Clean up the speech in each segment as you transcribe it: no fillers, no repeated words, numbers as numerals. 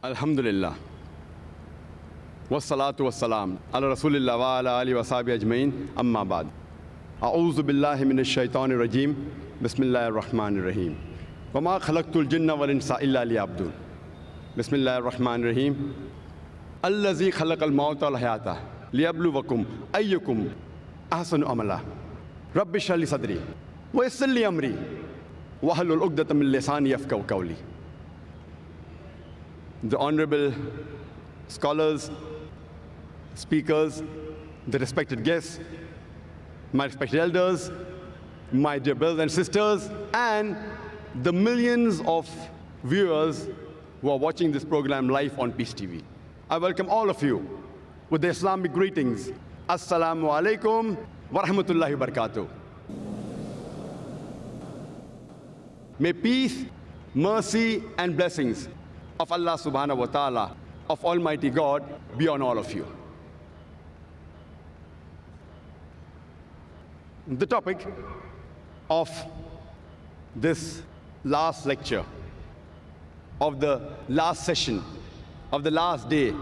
Alhamdulillah. Wassalatu wassalam ala Rasulillah wa ala alihi wa sahbihi ajmain. Amma ba'd. A'udhu billahi minash shaitanir rajim. Bismillahir rahmanir rahim. Wa ma khalaqtul jinna wal insa illa liya'budun. Bismillahir rahmanir rahim. Allazi khalaqal mauta wal hayata liyabluwakum ayyukum ahsanu amala. Rabbi shrah li sadri wa yassir li amri wahlul 'uqdatam min lisani yafqahu qawli. The honorable scholars, speakers, the respected guests, my respected elders, my dear brothers and sisters, and the millions of viewers who are watching this program live on Peace TV. I welcome all of you with the Islamic greetings. Assalamu alaikum wa rahmatullahi wa barakatuh. May peace, mercy, and blessings of Allah subhanahu wa ta'ala, of Almighty God, be on all of you. The topic of this last lecture, of the last session, of the last day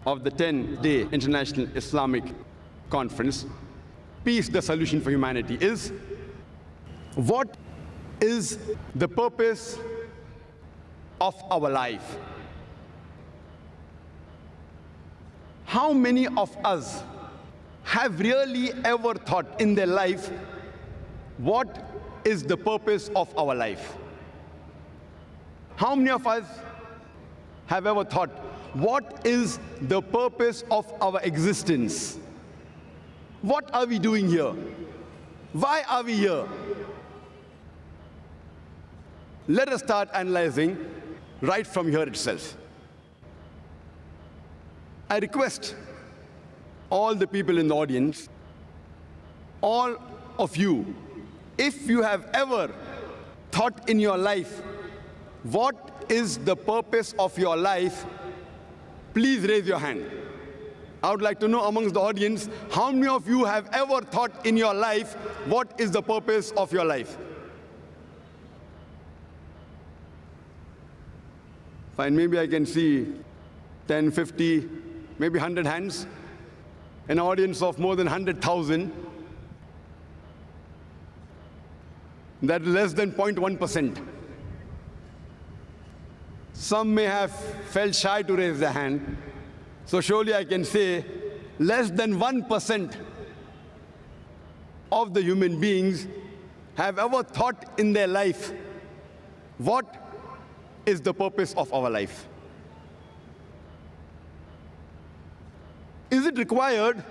of the 10-day International Islamic Conference, Peace, the Solution for Humanity, is what is the purpose of our life? How many of us have really ever thought in their life, what is the purpose of our life? How many of us have ever thought, what is the purpose of our existence? What are we doing here? Why are we here? Let us start analyzing right from here itself. I request all the people in the audience, all of you, if you have ever thought in your life, what is the purpose of your life, please raise your hand. I would like to know amongst the audience, how many of you have ever thought in your life, what is the purpose of your life? Fine, maybe I can see 10, 50, maybe 100 hands. An audience of more than 100,000. That is less than 0.1%. Some may have felt shy to raise their hand. So surely I can say less than 1% of the human beings have ever thought in their life, what is the purpose of our life? Is it required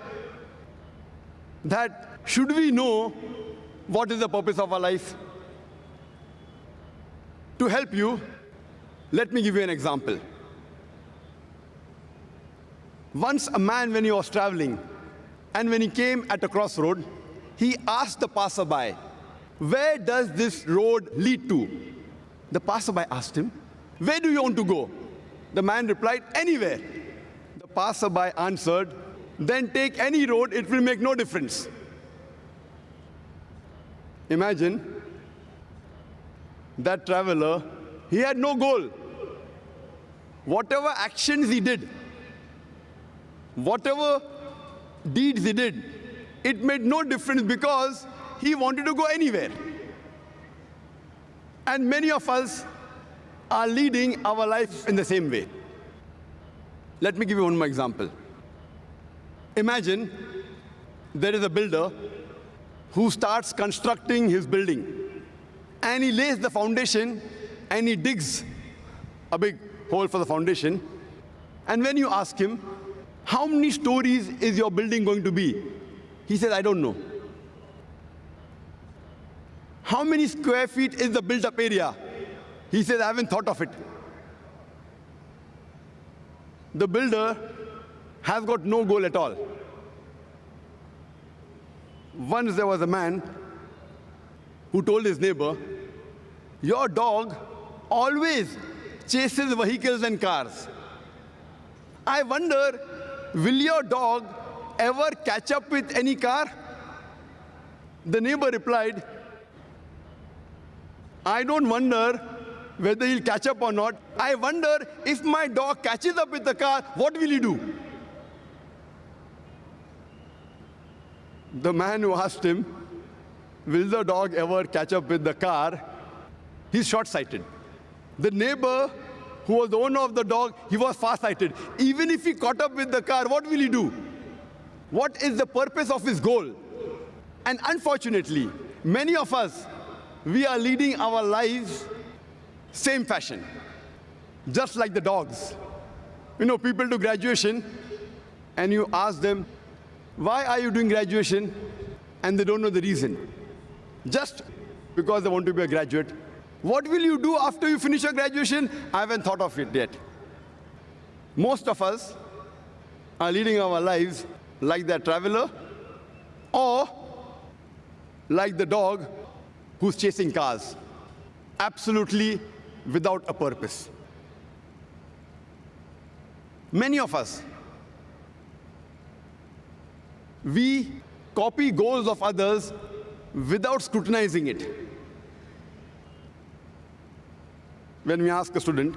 that should we know what is the purpose of our life? To help you, let me give you an example. Once a man, when he was traveling, and when he came at a crossroad, he asked the passerby, where does this road lead to? The passerby asked him, where do you want to go? The man replied, anywhere. The passerby answered, then take any road, it will make no difference. Imagine that traveler, he had no goal. Whatever actions he did, whatever deeds he did, it made no difference because he wanted to go anywhere. And many of us are leading our life in the same way. Let me give you one more example. Imagine there is a builder who starts constructing his building, and he lays the foundation and he digs a big hole for the foundation. And when you ask him, how many stories is your building going to be? He says, I don't know. How many square feet is the built-up area? He says, I haven't thought of it. The builder has got no goal at all. Once there was a man who told his neighbor, your dog always chases vehicles and cars. I wonder, will your dog ever catch up with any car? The neighbor replied, I don't wonder whether he'll catch up or not. I wonder if my dog catches up with the car, what will he do? The man who asked him, will the dog ever catch up with the car? He's short-sighted. The neighbor who was the owner of the dog, he was far-sighted. Even if he caught up with the car, what will he do? What is the purpose of his goal? And unfortunately, many of us, we are leading our lives same fashion, just like the dogs. You know, people do graduation, and you ask them, why are you doing graduation? And they don't know the reason. Just because they want to be a graduate. What will you do after you finish your graduation? I haven't thought of it yet. Most of us are leading our lives like the traveler or like the dog who's chasing cars, absolutely without a purpose. Many of us, we copy goals of others without scrutinizing it. When we ask a student,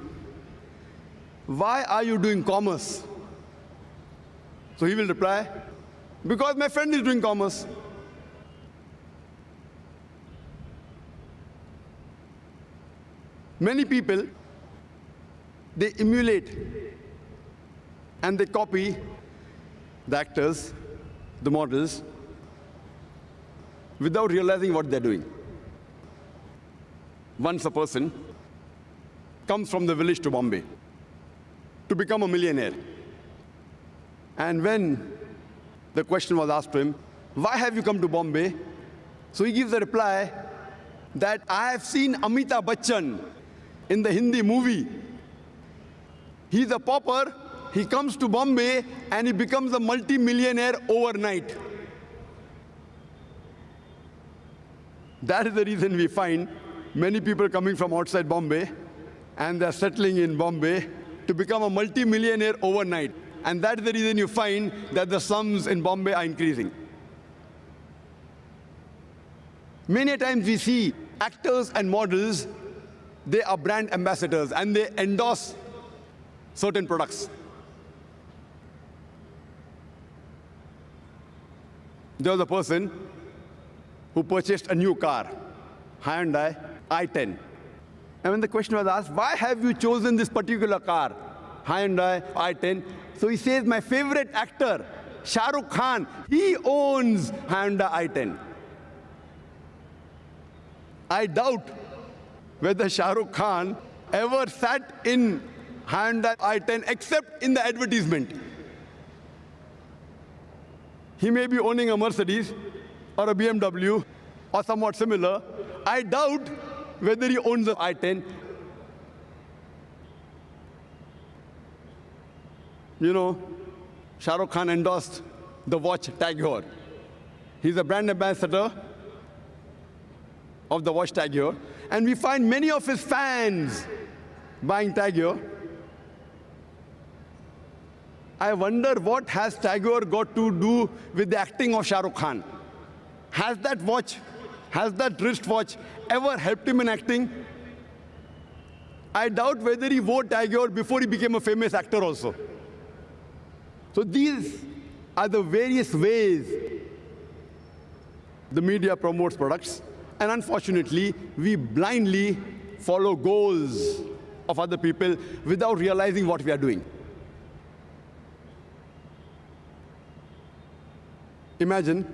why are you doing commerce? So he will reply, because my friend is doing commerce. Many people, they emulate and they copy the actors, the models, without realizing what they're doing. Once a person comes from the village to Bombay to become a millionaire. And when the question was asked to him, why have you come to Bombay? So he gives a reply that I have seen Amitabh Bachchan in the Hindi movie. He's a pauper, he comes to Bombay and he becomes a multi-millionaire overnight. That is the reason we find many people coming from outside Bombay and they're settling in Bombay to become a multi-millionaire overnight. And that's the reason you find that the slums in Bombay are increasing. Many times we see actors and models, they are brand ambassadors and they endorse certain products. There was a person who purchased a new car, Hyundai i10. And when the question was asked, why have you chosen this particular car, Hyundai i10? So he says, my favorite actor, Shah Rukh Khan, he owns Hyundai i10. I doubt whether Shah Rukh Khan ever sat in Hyundai i10 except in the advertisement. He may be owning a Mercedes or a BMW or somewhat similar. I doubt whether he owns the i10. You know, Shah Rukh Khan endorsed the watch Tag Heuer. He's a brand ambassador of the watch Tag Heuer. And we find many of his fans buying Tag Heuer. I wonder what has Tag Heuer got to do with the acting of Shah Rukh Khan? Has that watch, has that wristwatch ever helped him in acting? I doubt whether he wore Tag Heuer before he became a famous actor also. So these are the various ways the media promotes products. And unfortunately, we blindly follow goals of other people without realizing what we are doing. Imagine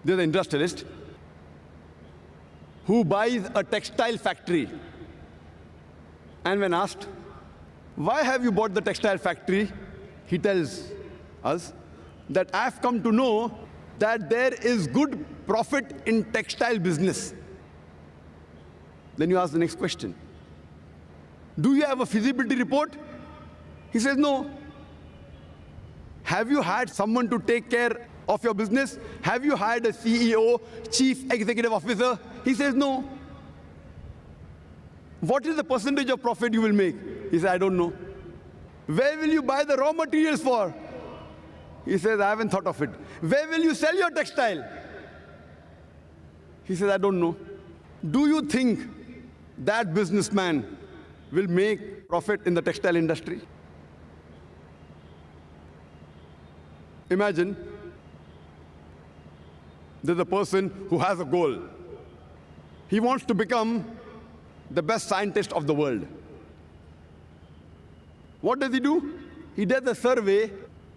there's an industrialist who buys a textile factory. And when asked, why have you bought the textile factory? He tells us that I've come to know that there is good profit in textile business. Then you ask the next question. Do you have a feasibility report? He says, no. Have you had someone to take care of your business? Have you hired a CEO, chief executive officer? He says, no. What is the percentage of profit you will make? He says, I don't know. Where will you buy the raw materials for? He says, I haven't thought of it. Where will you sell your textile? He says, I don't know. Do you think that businessman will make profit in the textile industry? Imagine there's a person who has a goal. He wants to become the best scientist of the world. What does he do? He does a survey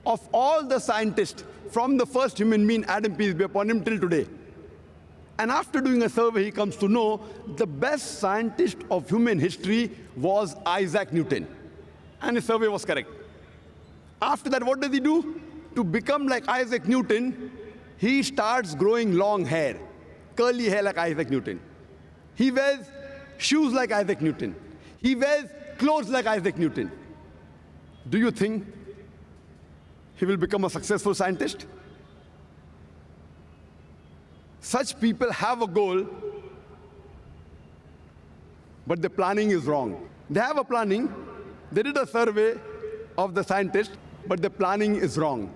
of all the scientists from the first human being, Adam, peace be upon him, till today. And after doing a survey, he comes to know the best scientist of human history was Isaac Newton. And his survey was correct. After that, what does he do? To become like Isaac Newton, he starts growing long hair, curly hair like Isaac Newton. He wears shoes like Isaac Newton. He wears clothes like Isaac Newton. Do you think he will become a successful scientist? Such people have a goal, but the planning is wrong. They have a planning. They did a survey of the scientists, but the planning is wrong.